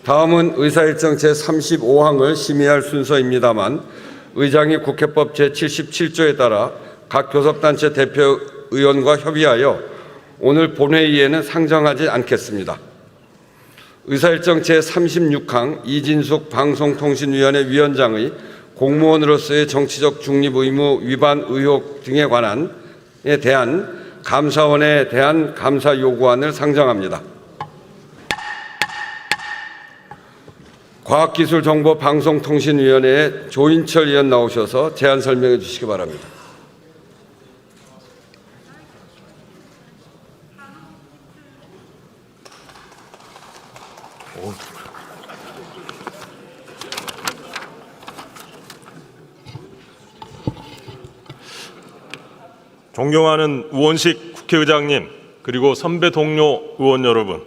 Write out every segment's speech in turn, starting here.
다음은 의사일정 제35항을 심의할 순서입니다만 의장이 국회법 제77조에 따라 각 교섭단체 대표의원과 협의하여 오늘 본회의에는 상정하지 않겠습니다. 의사일정 제36항 이진숙 방송통신위원회 위원장의 공무원으로서의 정치적 중립 의무 위반 의혹 등에 대한 감사원에 대한 감사 요구안을 상정합니다. 과학기술정보방송통신위원회의 조인철 의원 나오셔서 제안 설명해 주시기 바랍니다. 존경하는 우원식 국회의장님, 그리고 선배 동료 의원 여러분,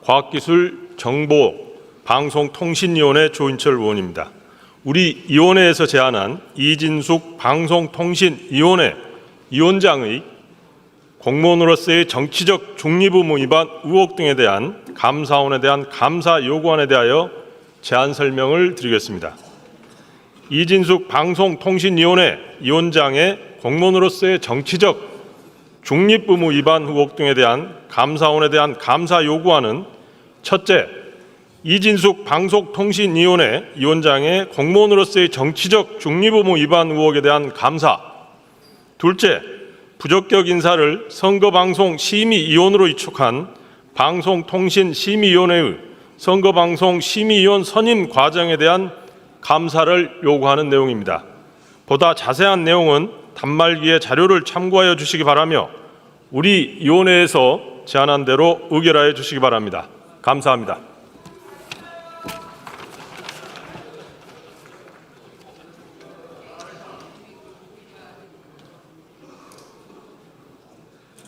과학기술정보방송통신위원회 조인철 의원입니다. 우리 위원회에서 제안한 이진숙 방송통신위원회 위원장의 공무원으로서의 정치적 중립 의무 위반 의혹 등에 대한 감사원에 대한 감사 요구안에 대하여 제안 설명을 드리겠습니다. 이진숙 방송통신위원회 위원장의 공무원으로서의 정치적 중립 의무 위반 의혹 등에 대한 감사원에 대한 감사 요구안은 첫째, 이진숙 방송통신위원회 위원장의 공무원으로서의 정치적 중립 의무 위반 의혹에 대한 감사. 둘째, 부적격 인사를 선거방송심의위원으로 위촉한 방송통신심의위원회의 선거방송심의위원 선임 과정에 대한 감사를 요구하는 내용입니다. 보다 자세한 내용은 단말기의 자료를 참고하여 주시기 바라며 우리 위원회에서 제안한 대로 의결하여 주시기 바랍니다. 감사합니다.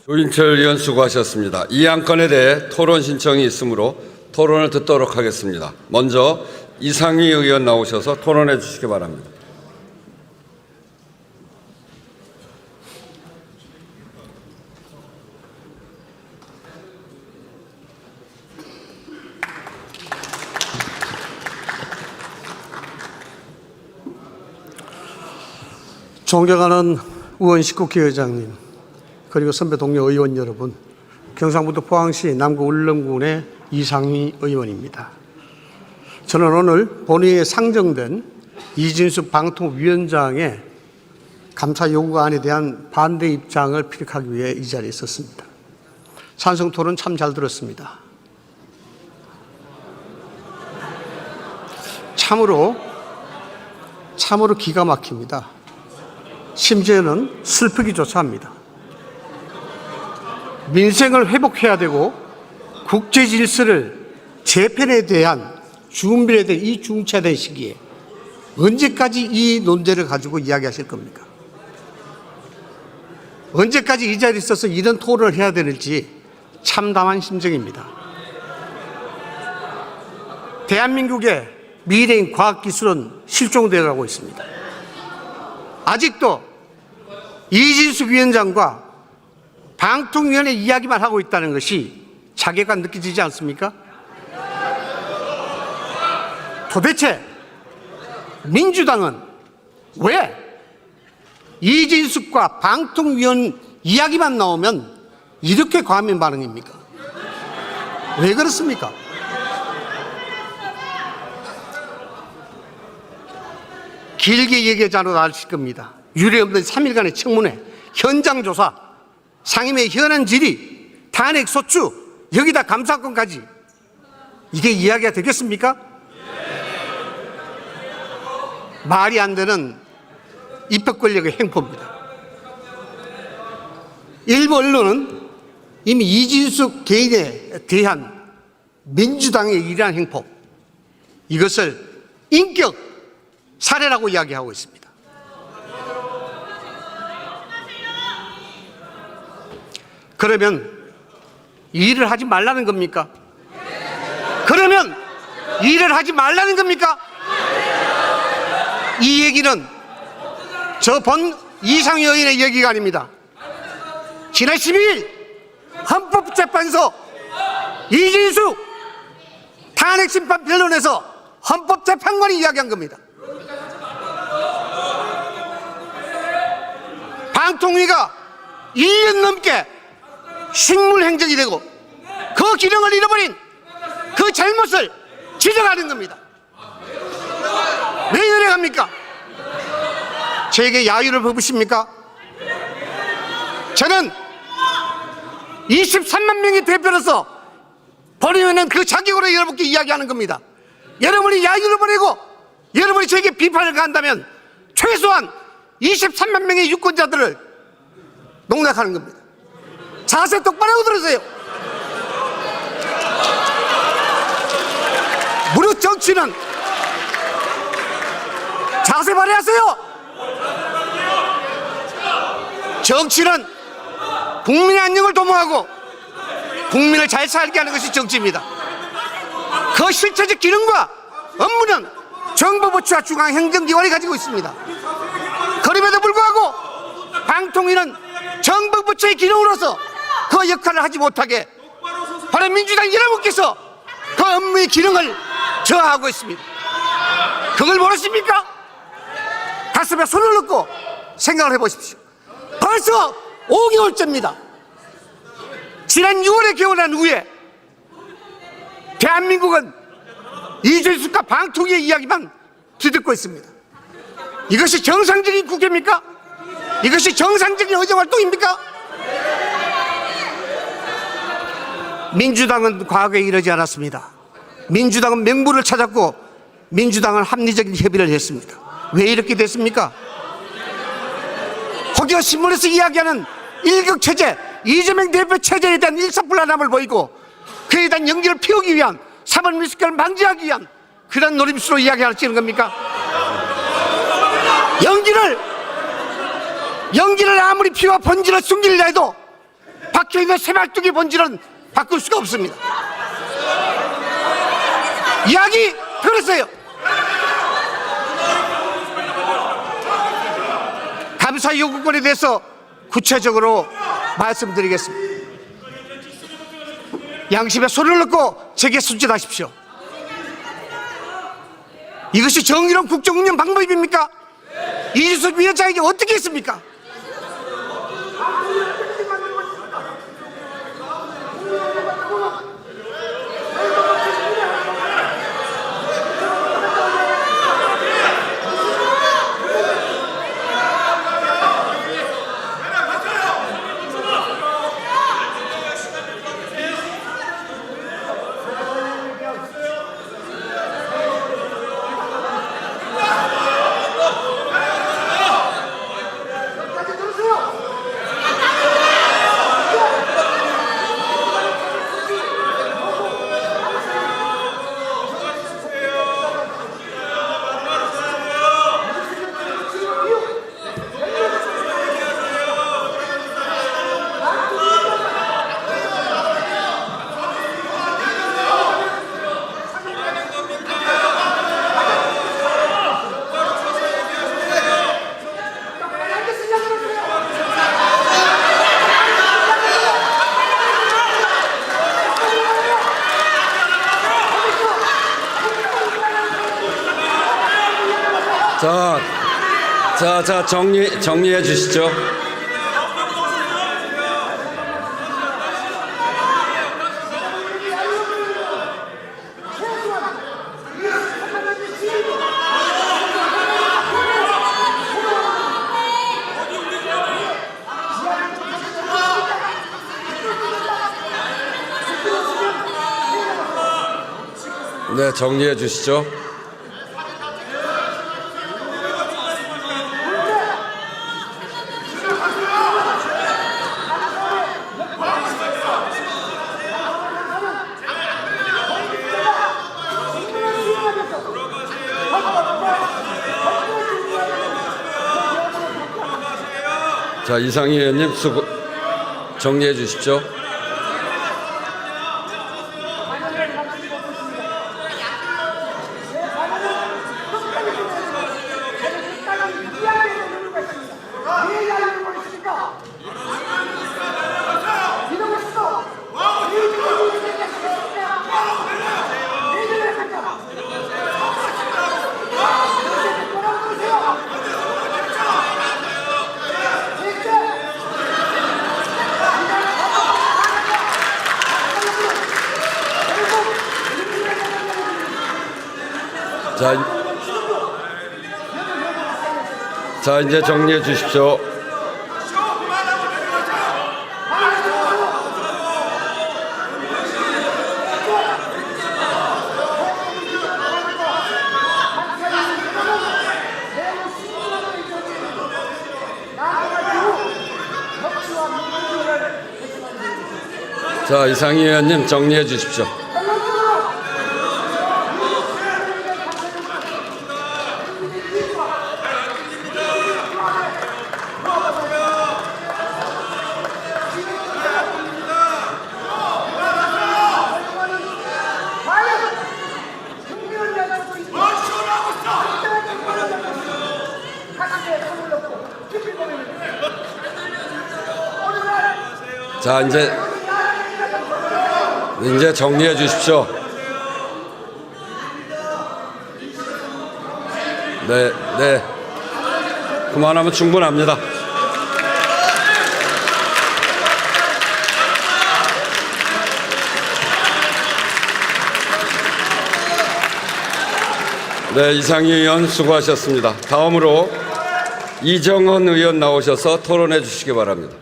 조인철 의원 수고하셨습니다. 이 안건에 대해 토론 신청이 있으므로 토론을 듣도록 하겠습니다. 먼저 이상희 의원 나오셔서 토론해 주시기 바랍니다. 존경하는 우원식 국회의장님, 그리고 선배 동료 의원 여러분, 경상북도 포항시 남구 울릉군의 이상희 의원입니다. 저는 오늘 본회의에 상정된 이진숙 방통위원장의 감사 요구안에 대한 반대 입장을 피력하기 위해 이 자리에 있었습니다. 찬성 토론 참 잘 들었습니다. 참으로 기가 막힙니다. 심지어는 슬프기조차 합니다. 민생을 회복해야 되고 국제 질서를 재편에 대한 준비에 대한 이 중차된 시기에 언제까지 이 논제를 가지고 이야기하실 겁니까? 언제까지 이 자리에 있어서 이런 토론을 해야 되는지 참담한 심정입니다. 대한민국의 미래인 과학기술은 실종되어 가고 있습니다. 아직도 이진숙 위원장과 방통위원회 이야기만 하고 있다는 것이 자괴감 느껴지지 않습니까? 도대체 민주당은 왜 이진숙과 방통위원 이야기만 나오면 이렇게 과민 반응입니까? 왜 그렇습니까? 길게 얘기하지 않아도 아실 겁니다. 유례없는 3일간의 청문회, 현장 조사, 상임위 현안 질의, 탄핵 소추, 여기다 감사권까지, 이게 이야기가 되겠습니까? 말이 안 되는 입법 권력의 행포입니다. 일부 언론은 이미 이진숙 개인에 대한 민주당의 이러한 행포, 이것을 인격 살해라고 이야기하고 있습니다. 그러면 일을 하지 말라는 겁니까? 그러면 일을 하지 말라는 겁니까? 이 얘기는 저 본 이상희 의원의 얘기가 아닙니다. 지난 12일 헌법재판소 이진숙 탄핵심판 변론에서 헌법재판관이 이야기한 겁니다. 방통위가 2년 넘게 식물행정이 되고 그 기능을 잃어버린 그 잘못을 지적하는 겁니다. 왜 이래 갑니까? 저에게 야유를 퍼부십니까? 저는 23만 명의 대표로서 버리면 그 자격으로 여러분께 이야기하는 겁니다. 여러분이 야유를 버리고 여러분이 저에게 비판을 가한다면 최소한 23만 명의 유권자들을 농락하는 겁니다. 자세 똑바로 하고 들으세요. 무릇 정치는 자세 발휘하세요. 정치는 국민의 안녕을 도모하고 국민을 잘 살게 하는 것이 정치입니다. 그 실체적 기능과 업무는 정부 부처와 중앙행정기관이 가지고 있습니다. 그럼에도 불구하고 방통위는 정부 부처의 기능으로서 그 역할을 하지 못하게 바로 민주당 여러분께서 그 업무의 기능을 저하하고 있습니다. 그걸 모르십니까? 가슴에 손을 넣고 생각을 해보십시오. 벌써 5개월째입니다. 지난 6월에 개원한 후에 대한민국은 이준석과 방통위의 이야기만 뒤듣고 있습니다. 이것이 정상적인 국회입니까? 이것이 정상적인 의정활동입니까? 민주당은 과거에 이러지 않았습니다. 민주당은 명분을 찾았고 민주당은 합리적인 협의를 했습니다. 왜 이렇게 됐습니까? 혹여 신문에서 이야기하는 일극체제, 이재명 대표 체제에 대한 일사불란함을 보이고 그에 대한 연기를 피우기 위한 사법 미숙결을 방지하기 위한 그런 노림수로 이야기하시는 겁니까? 연기를 아무리 피와 본질을 숨기려 해도 박혀있는 새말뚝의 본질은 바꿀 수가 없습니다. 이야기 들었어요. 감사 요구권에 대해서 구체적으로 말씀드리겠습니다. 양심에 손을 넣고 제게 순진하십시오. 이것이 정의로운 국정운영 방법입니까? 이준석 위원장에게 어떻게 했습니까? 자, 정리해 주시죠. 네, 정리해 주시죠. 자, 이상희 의원님 정리해 주십시오. 자, 이제 정리해 주십시오. 자, 이상희 의원님 정리해 주십시오. 자, 이제 정리해 주십시오. 네. 그만하면 충분합니다. 네, 이상희 의원 수고하셨습니다. 다음으로 이정헌 의원 나오셔서 토론해 주시기 바랍니다.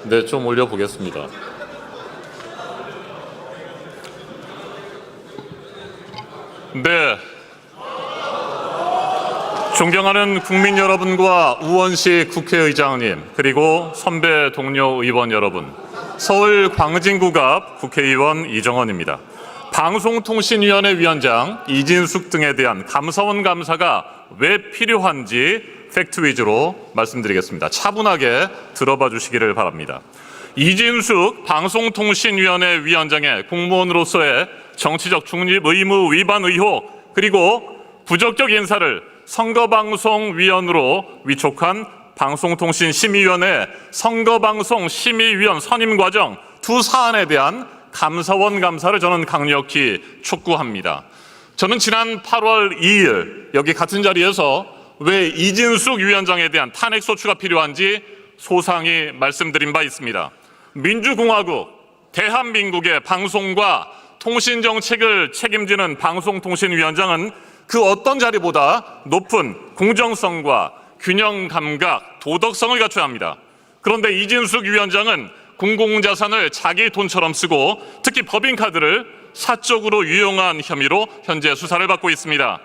네, 좀 올려보겠습니다. 네. 존경하는 국민 여러분과 우원식 국회의장님, 그리고 선배 동료 의원 여러분, 서울 광진구 앞 국회의원 이정헌입니다. 방송통신위원회 위원장 이진숙 등에 대한 감사원 감사가 왜 필요한지 팩트 위주로 말씀드리겠습니다. 차분하게 들어봐 주시기를 바랍니다. 이진숙 방송통신위원회 위원장의 공무원으로서의 정치적 중립 의무 위반 의혹, 그리고 부적격 인사를 선거방송위원으로 위촉한 방송통신심의위원회 선거방송심의위원 선임 과정 두 사안에 대한 감사원 감사를 저는 강력히 촉구합니다. 저는 지난 8월 2일 여기 같은 자리에서 왜 이진숙 위원장에 대한 탄핵소추가 필요한지 소상히 말씀드린 바 있습니다. 민주공화국, 대한민국의 방송과 통신정책을 책임지는 방송통신위원장은 그 어떤 자리보다 높은 공정성과 균형감각, 도덕성을 갖춰야 합니다. 그런데 이진숙 위원장은 공공자산을 자기 돈처럼 쓰고 특히 법인카드를 사적으로 유용한 혐의로 현재 수사를 받고 있습니다.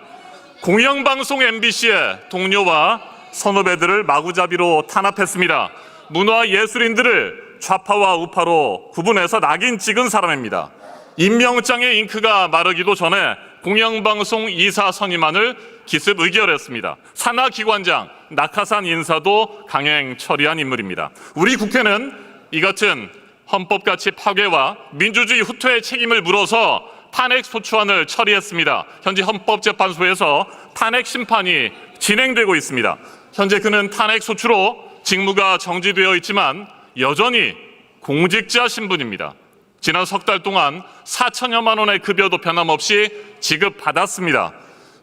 공영방송 MBC의 동료와 선후배들을 마구잡이로 탄압했습니다. 문화예술인들을 좌파와 우파로 구분해서 낙인 찍은 사람입니다. 임명장의 잉크가 마르기도 전에 공영방송 이사 선임안을 기습 의결했습니다. 산하기관장 낙하산 인사도 강행 처리한 인물입니다. 우리 국회는 이 같은 헌법가치 파괴와 민주주의 후퇴의 책임을 물어서 탄핵 소추안을 처리했습니다. 현재 헌법재판소에서 탄핵 심판이 진행되고 있습니다. 현재 그는 탄핵 소추로 직무가 정지되어 있지만 여전히 공직자 신분입니다. 지난 석 달 동안 4천여만 원의 급여도 변함없이 지급받았습니다.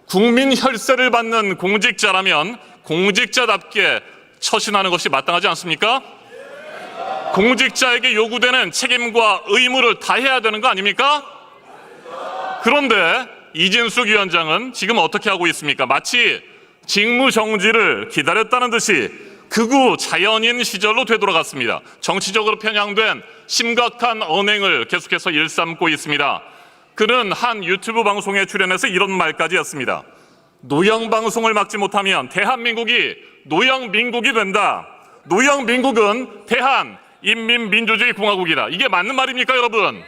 국민 혈세를 받는 공직자라면 공직자답게 처신하는 것이 마땅하지 않습니까? 공직자에게 요구되는 책임과 의무를 다해야 되는 거 아닙니까? 그런데 이진숙 위원장은 지금 어떻게 하고 있습니까? 마치 직무 정지를 기다렸다는 듯이 극우 자연인 시절로 되돌아갔습니다. 정치적으로 편향된 심각한 언행을 계속해서 일삼고 있습니다. 그는 한 유튜브 방송에 출연해서 이런 말까지 했습니다. 노영방송을 막지 못하면 대한민국이 노영민국이 된다. 노영민국은 대한인민민주주의 공화국이다. 이게 맞는 말입니까, 여러분?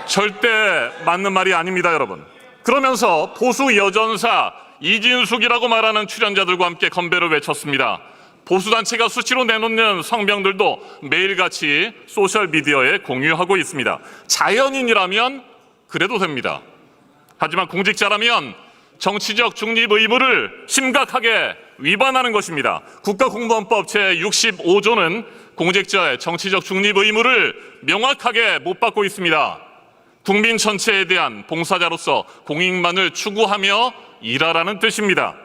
절대 맞는 말이 아닙니다, 여러분. 그러면서 보수 여전사 이진숙이라고 말하는 출연자들과 함께 건배를 외쳤습니다. 보수단체가 수시로 내놓는 성명들도 매일같이 소셜미디어에 공유하고 있습니다. 자연인이라면 그래도 됩니다. 하지만 공직자라면 정치적 중립 의무를 심각하게 위반하는 것입니다. 국가공무원법 제65조는 공직자의 정치적 중립 의무를 명확하게 못 받고 있습니다. 국민 전체에 대한 봉사자로서 공익만을 추구하며 일하라는 뜻입니다.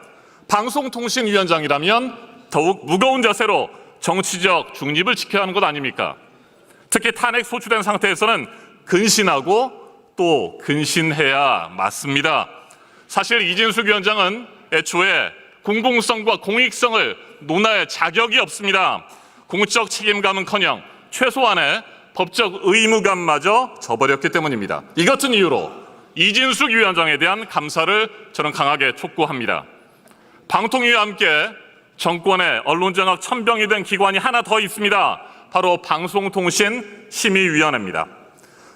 방송통신위원장이라면 더욱 무거운 자세로 정치적 중립을 지켜야 하는 것 아닙니까? 특히 탄핵 소추된 상태에서는 근신하고 또 근신해야 맞습니다. 사실 이진숙 위원장은 애초에 공공성과 공익성을 논할 자격이 없습니다. 공적 책임감은커녕 최소한의 법적 의무감마저 저버렸기 때문입니다. 이 같은 이유로 이진숙 위원장에 대한 감사를 저는 강하게 촉구합니다. 방통위와 함께 정권의 언론장악 천병이 된 기관이 하나 더 있습니다. 바로 방송통신심의위원회입니다.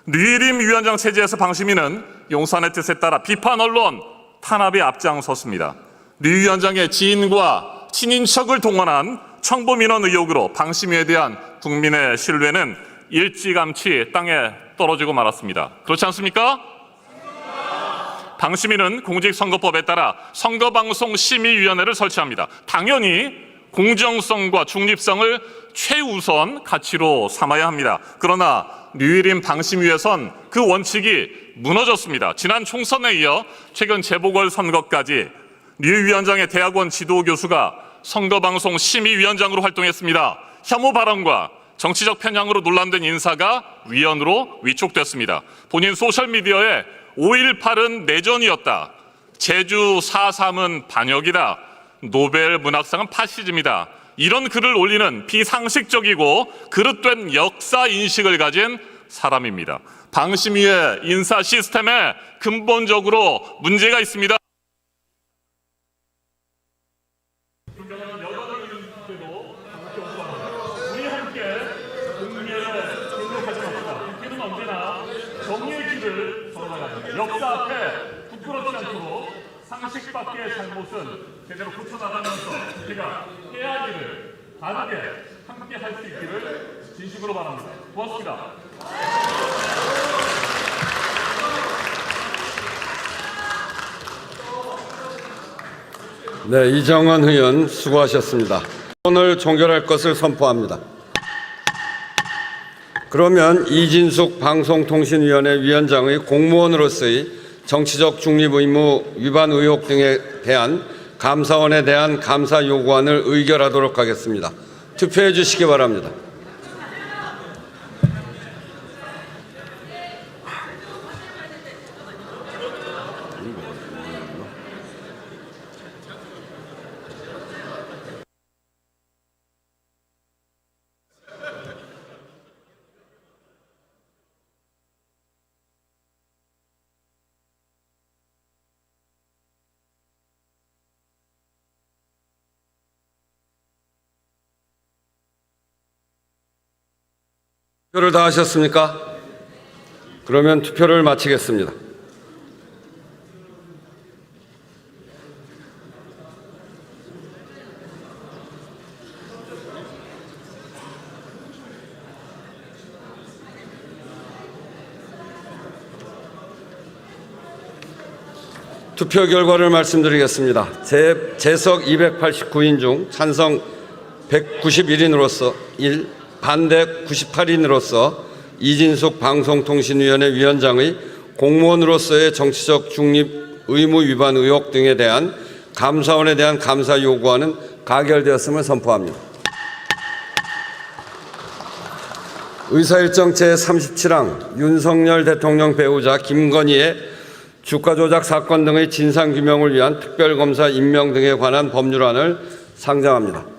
류일임 위원장 체제에서 방심위는 용산의 뜻에 따라 비판 언론 탄압에 앞장섰습니다. 류 위원장의 지인과 친인척을 동원한 청부민원 의혹으로 방심위에 대한 국민의 신뢰는 일찌감치 땅에 떨어지고 말았습니다. 그렇지 않습니까? 방심위는 공직선거법에 따라 선거방송심의위원회를 설치합니다. 당연히 공정성과 중립성을 최우선 가치로 삼아야 합니다. 그러나 류일임 방심위에선 그 원칙이 무너졌습니다. 지난 총선에 이어 최근 재보궐선거까지 류 위원장의 대학원 지도 교수가 선거방송 심의위원장으로 활동했습니다. 혐오 발언과 정치적 편향으로 논란된 인사가 위원으로 위촉됐습니다. 본인 소셜미디어에 5.18은 내전이었다, 제주 4.3은 반역이다, 노벨 문학상은 파시즘이다, 이런 글을 올리는 비상식적이고 그릇된 역사 인식을 가진 사람입니다. 방심위의 인사 시스템에 근본적으로 문제가 있습니다. 우리 함께 국민을 행복하지 맙시다. 국민은 언제나 정의의 길을 걸어가야 합니다. 역사 앞에 부끄럽지 않도록 상식 밖의 잘못은 제대로 고쳐나가면서 우리가 해야 할 일을 바르게 함께 할 수 있기를 진심으로 바랍니다. 고맙습니다. 네, 이정원 의원 수고하셨습니다. 오늘 종결할 것을 선포합니다. 그러면 이진숙 방송통신위원회 위원장의 공무원으로서의 정치적 중립 의무 위반 의혹 등에 대한 감사원에 대한 감사 요구안을 의결하도록 하겠습니다. 투표해 주시기 바랍니다. 투표를 다 하셨습니까? 그러면 투표를 마치겠습니다. 투표 결과를 말씀드리겠습니다. 재석 289인 중 찬성 191인으로서 1, 반대 98인으로서 이진숙 방송통신위원회 위원장의 공무원으로서의 정치적 중립 의무 위반 의혹 등에 대한 감사원에 대한 감사 요구안은 가결되었음을 선포합니다. 의사일정 제37항 윤석열 대통령 배우자 김건희의 주가 조작 사건 등의 진상규명을 위한 특별검사 임명 등에 관한 법률안을 상정합니다.